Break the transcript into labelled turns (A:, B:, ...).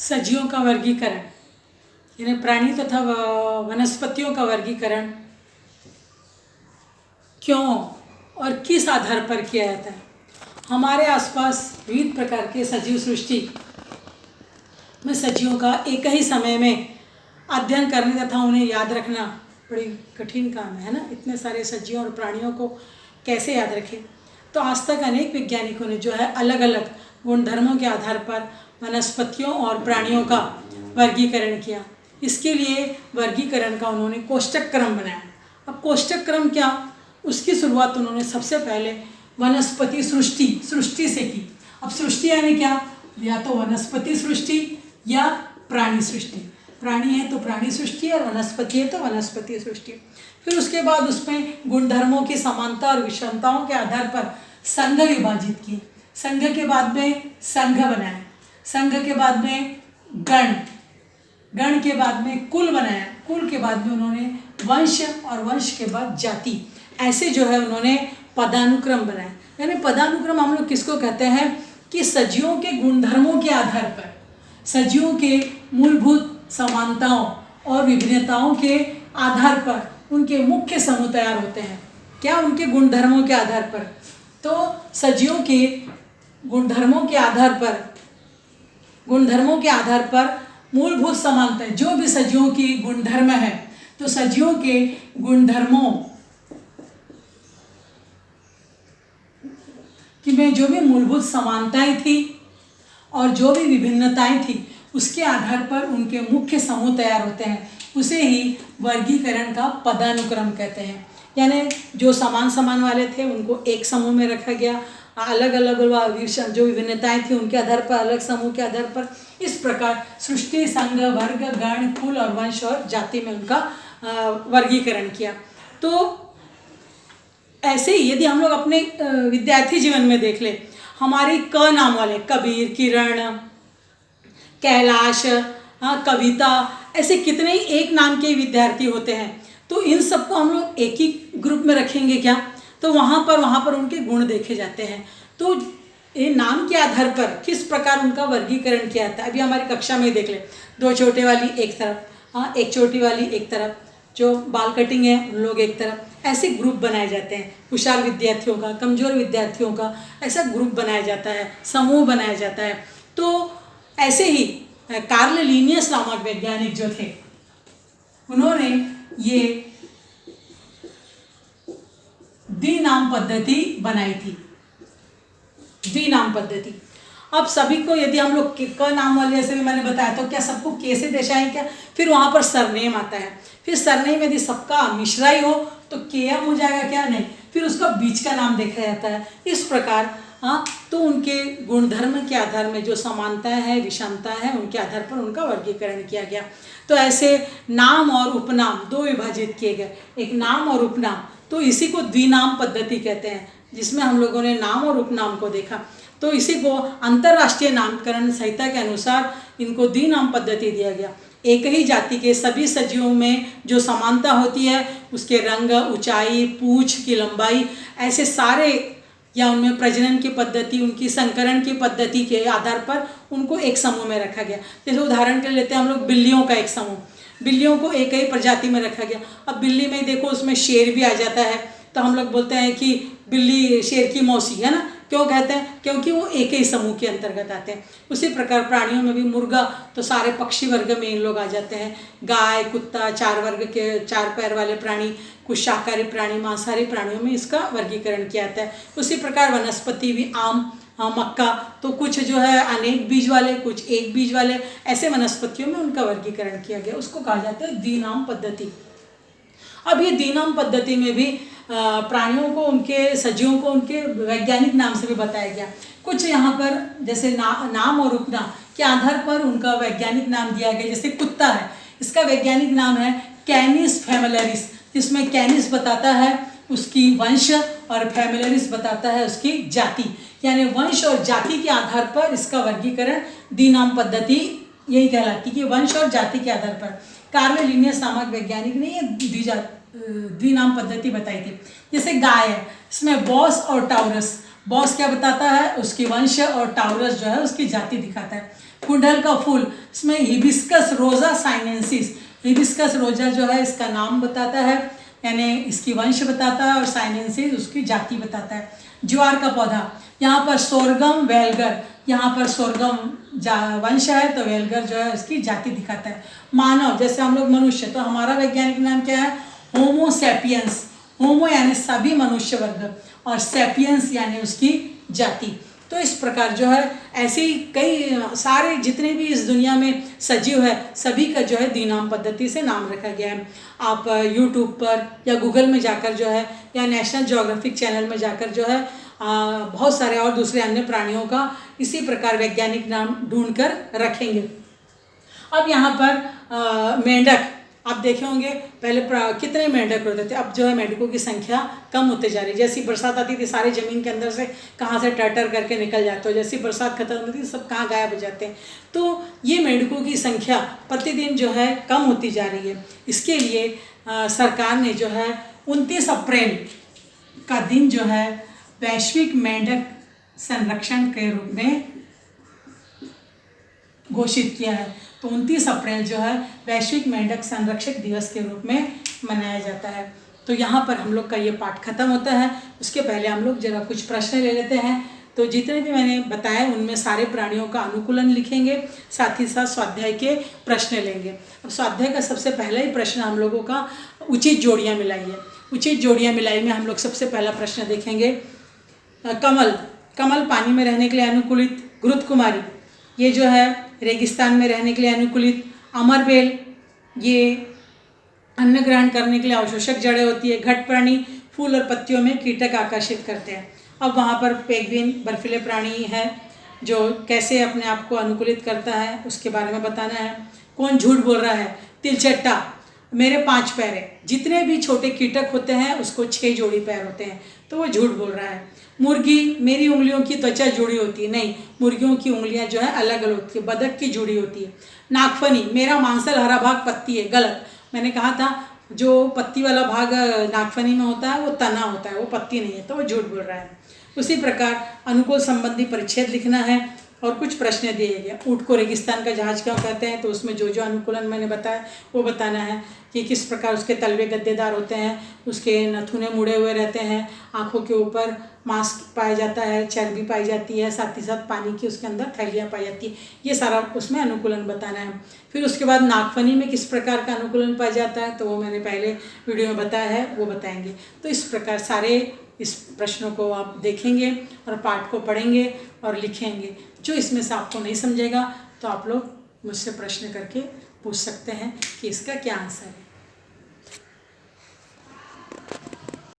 A: सजीवों का वर्गीकरण यानी प्राणी तथा वनस्पतियों का वर्गीकरण क्यों और किस आधार पर किया जाता है। हमारे आसपास विविध प्रकार के सजीव सृष्टि में सजीवों का एक ही समय में अध्ययन करने तथा उन्हें याद रखना बड़ी कठिन काम है ना। इतने सारे सजीवों और प्राणियों को कैसे याद रखें। तो आज तक अनेक वैज्ञानिकों ने जो है अलग अलग गुणधर्मों के आधार पर वनस्पतियों और प्राणियों का वर्गीकरण किया। इसके लिए वर्गीकरण का उन्होंने कोष्टक क्रम बनाया। अब कोष्टक क्रम क्या, उसकी शुरुआत उन्होंने सबसे पहले वनस्पति सृष्टि से की। अब सृष्टि यानी क्या, या तो वनस्पति सृष्टि या प्राणी सृष्टि। प्राणी है तो प्राणी सृष्टि और वनस्पति है तो वनस्पति सृष्टि। फिर उसके बाद उसमें गुणधर्मों की समानता और विषमताओं के आधार पर संघ विभाजित किए। संघ के बाद में संघ बनाया, संघ के बाद में गण, गण के बाद में कुल बनाया, कुल के बाद में उन्होंने वंश और वंश के बाद जाति। ऐसे जो है उन्होंने पदानुक्रम बनाया। यानी पदानुक्रम हम लोग किसको कहते हैं कि सजीवों के गुणधर्मों के आधार पर, सजीवों के मूलभूत समानताओं और विभिन्नताओं के आधार पर उनके मुख्य समूह तैयार होते हैं। क्या, उनके गुणधर्मों के आधार पर। तो सजीवों के गुणधर्मों के आधार पर मूलभूत समानताएं, जो भी सजीवों की गुणधर्म है, तो सजीवों के गुणधर्मों कि में जो भी मूलभूत समानताएं थी और जो भी विभिन्नताएं थी, उसके आधार पर उनके मुख्य समूह तैयार होते हैं। उसे ही वर्गीकरण का पदानुक्रम कहते हैं। यानी जो समान वाले थे उनको एक समूह में रखा गया, अलग अलग जो विभिन्नताएं थी उनके आधार पर अलग समूह के आधार पर। इस प्रकार सृष्टि, संघ, वर्ग, गण, कुल और वंश और जाति में उनका वर्गीकरण किया। तो ऐसे ही यदि हम लोग अपने विद्यार्थी जीवन में देख ले, हमारी क नाम वाले कबीर, किरण, कैलाश, कविता, ऐसे कितने ही एक नाम के विद्यार्थी होते हैं। तो इन सबको हम लोग एक ही ग्रुप में रखेंगे क्या, तो वहाँ पर उनके गुण देखे जाते हैं। तो ये नाम के आधार पर किस प्रकार उनका वर्गीकरण किया जाता है। अभी हमारी कक्षा में देख ले, दो छोटे वाली एक तरफ, एक छोटी वाली एक तरफ, जो बाल कटिंग है उन लोग एक तरफ। ऐसे ग्रुप बनाए जाते हैं। होशियार विद्यार्थियों का, कमज़ोर विद्यार्थियों का, ऐसा ग्रुप बनाया जाता है, समूह बनाया जाता है। तो ऐसे ही कार्ल लिनियस नामक वैज्ञानिक जो थे, उन्होंने ये द्विनाम पद्धति बनाई थी, द्विनाम पद्धति। अब सभी को यदि हम लोग क नाम वाले, जैसे भी मैंने बताया, तो क्या सबको के से दर्शाएं क्या, फिर वहाँ पर सरनेम आता है। फिर सरनेम यदि सबका मिश्रा ही हो तो केएम हो जाएगा क्या, नहीं, फिर उसका बीच का नाम देखा जाता है। इस प्रकार तो उनके गुणधर्म के आधार में जो समानता है, विषमता है, उनके आधार पर उनका वर्गीकरण किया गया। तो ऐसे नाम और उपनाम दो विभाजित किए गए, एक नाम और उपनाम। तो इसी को द्विनाम पद्धति कहते हैं, जिसमें हम लोगों ने नाम और उपनाम को देखा। तो इसी को अंतर्राष्ट्रीय नामकरण संहिता के अनुसार इनको द्विनाम पद्धति दिया गया। एक ही जाति के सभी सजीवों में जो समानता होती है, उसके रंग, ऊंचाई, पूंछ की लंबाई, ऐसे सारे, या उनमें प्रजनन की पद्धति, उनकी संकरण की पद्धति के आधार पर उनको एक समूह में रखा गया। जैसे उदाहरण के लिए लेते हैं हम लोग बिल्लियों का एक समूह, बिल्लियों को एक ही प्रजाति में रखा गया। अब बिल्ली में देखो उसमें शेर भी आ जाता है, तो हम लोग बोलते हैं कि बिल्ली शेर की मौसी है ना। क्यों कहते हैं, क्योंकि वो एक ही समूह के अंतर्गत आते हैं। उसी प्रकार प्राणियों में भी मुर्गा, तो सारे पक्षी वर्ग में इन लोग आ जाते हैं। गाय, कुत्ता, चार वर्ग के, चार पैर वाले प्राणी, कुछ शाकाहारी प्राणी, मांसाहारी प्राणियों में इसका वर्गीकरण किया जाता है। उसी प्रकार वनस्पति भी आम, मक्का, तो कुछ जो है अनेक बीज वाले, कुछ एक बीज वाले, ऐसे वनस्पतियों में उनका वर्गीकरण किया गया। उसको कहा जाता है द्विनाम पद्धति। अब ये द्विनाम पद्धति में भी प्राणियों को, उनके सजीवों को उनके वैज्ञानिक नाम से भी बताया गया। कुछ यहाँ पर जैसे नाम और उपनाम के आधार पर उनका वैज्ञानिक नाम दिया गया। जैसे कुत्ता है, इसका वैज्ञानिक नाम है कैनिस फैमिलियरिस, जिसमें कैनिस बताता है उसकी वंश और फैमिलियरिस बताता है उसकी जाति। यानी वंश और जाति के आधार पर इसका वर्गीकरण द्विनाम पद्धति यही कहलाती है कि वंश और जाति के आधार पर। कार्ल लिनियस नामक वैज्ञानिक ने ये द्विनाम पद्धति बताई थी। जैसे गाय है, इसमें बॉस और टाउरस, बॉस क्या बताता है, उसकी वंश, और टाउरस जो है उसकी जाति दिखाता है। कुंडल का फूल, इसमें हिबिस्कस रोजा साइनेंसिस, हिबिस्कस रोजा जो है इसका नाम बताता है, यानी इसकी वंश बताता है, और साइनेंसिस उसकी जाति बताता है। ज्वार का पौधा, यहाँ पर सोरगम वेलगर, यहाँ पर सोरगम वंश है तो वेलगर जो है उसकी जाति दिखाता है। मानव, जैसे हम लोग मनुष्य, तो हमारा वैज्ञानिक नाम क्या है, होमो सैपियंस। होमो यानी सभी मनुष्य वर्ग, और सैपियंस यानी उसकी जाति। तो इस प्रकार जो है ऐसे ही कई सारे जितने भी इस दुनिया में सजीव है सभी का जो है द्विनाम पद्धति से नाम रखा गया है। आप यूट्यूब पर या गूगल में जाकर जो है, या नेशनल ज्योग्राफिक चैनल में जाकर जो है बहुत सारे और दूसरे अन्य प्राणियों का इसी प्रकार वैज्ञानिक नाम ढूंढकर रखेंगे। अब यहाँ पर मेंढक आप देखे होंगे, पहले कितने मेंढक होते थे, अब जो है मेंढकों की संख्या कम होते जा रही है। जैसी बरसात आती थी सारे ज़मीन के अंदर से कहाँ से टर करके निकल जाते हो, जैसी बरसात खत्म होती है सब कहाँ गायब हो जाते हैं। तो ये मेंढकों की संख्या प्रतिदिन जो है कम होती जा रही है। इसके लिए सरकार ने जो है 29 अप्रैल का दिन जो है वैश्विक मेंढक संरक्षण के रूप में घोषित किया है। तो 29 अप्रैल जो है वैश्विक मेंढक संरक्षक दिवस के रूप में मनाया जाता है। तो यहाँ पर हम लोग का ये पाठ खत्म होता है। उसके पहले हम लोग जरा कुछ प्रश्न ले लेते हैं। तो जितने भी मैंने बताए उनमें सारे प्राणियों का अनुकूलन लिखेंगे, साथ ही साथ स्वाध्याय के प्रश्न लेंगे। अब स्वाध्याय का सबसे पहला ही प्रश्न हम लोगों का उचित जोड़ियाँ मिलाई है। उचित जोड़ियाँ मिलाई में हम लोग सबसे पहला प्रश्न देखेंगे। कमल, कमल पानी में रहने के लिए अनुकूलित। घृत कुमारी, ये जो है रेगिस्तान में रहने के लिए अनुकूलित। अमरबेल, ये अन्न ग्रहण करने के लिए अवशोषक जड़ें होती है। घट प्राणी, फूल और पत्तियों में कीटक आकर्षित करते हैं। अब वहाँ पर पेंगुइन बर्फीले प्राणी है जो कैसे अपने आप को अनुकूलित करता है उसके बारे में बताना है। कौन झूठ बोल रहा है, तिलचट्टा, मेरे 5 पैर है। जितने भी छोटे कीटक होते हैं उसको 6 जोड़ी पैर होते हैं, तो वो झूठ बोल रहा है। मुर्गी, मेरी उंगलियों की त्वचा जुड़ी होती है, नहीं, मुर्गियों की उंगलियां जो है अलग अलग होती है। बदक की जुड़ी होती है। नागफनी, मेरा मांसल हरा भाग पत्ती है, गलत। मैंने कहा था जो पत्ती वाला भाग नागफनी में होता है वो तना होता है, वो पत्ती नहीं है, तो वो झूठ बोल रहा है। उसी प्रकार अनुकूल संबंधी परिच्छेद लिखना है और कुछ प्रश्न दिए गए। ऊँट को रेगिस्तान का जहाज क्यों कहते हैं, तो उसमें जो जो अनुकूलन मैंने बताया वो बताना है कि किस प्रकार उसके तलवे गद्देदार होते हैं, उसके नथुने मुड़े हुए रहते हैं, आँखों के ऊपर मांस पाया जाता है, चर्बी पाई जाती है, साथ ही साथ पानी की उसके अंदर थैलियाँ पाई जाती है। ये सारा उसमें अनुकूलन बताना है। फिर उसके बाद नागफनी में किस प्रकार का अनुकूलन पाया जाता है, तो वो मैंने पहले वीडियो में बताया है, वो बताएंगे। तो इस प्रकार सारे इस प्रश्नों को आप देखेंगे और पाठ को पढ़ेंगे और लिखेंगे। जो इसमें से आपको नहीं समझेगा तो आप लोग मुझसे प्रश्न करके पूछ सकते हैं कि इसका क्या आंसर है।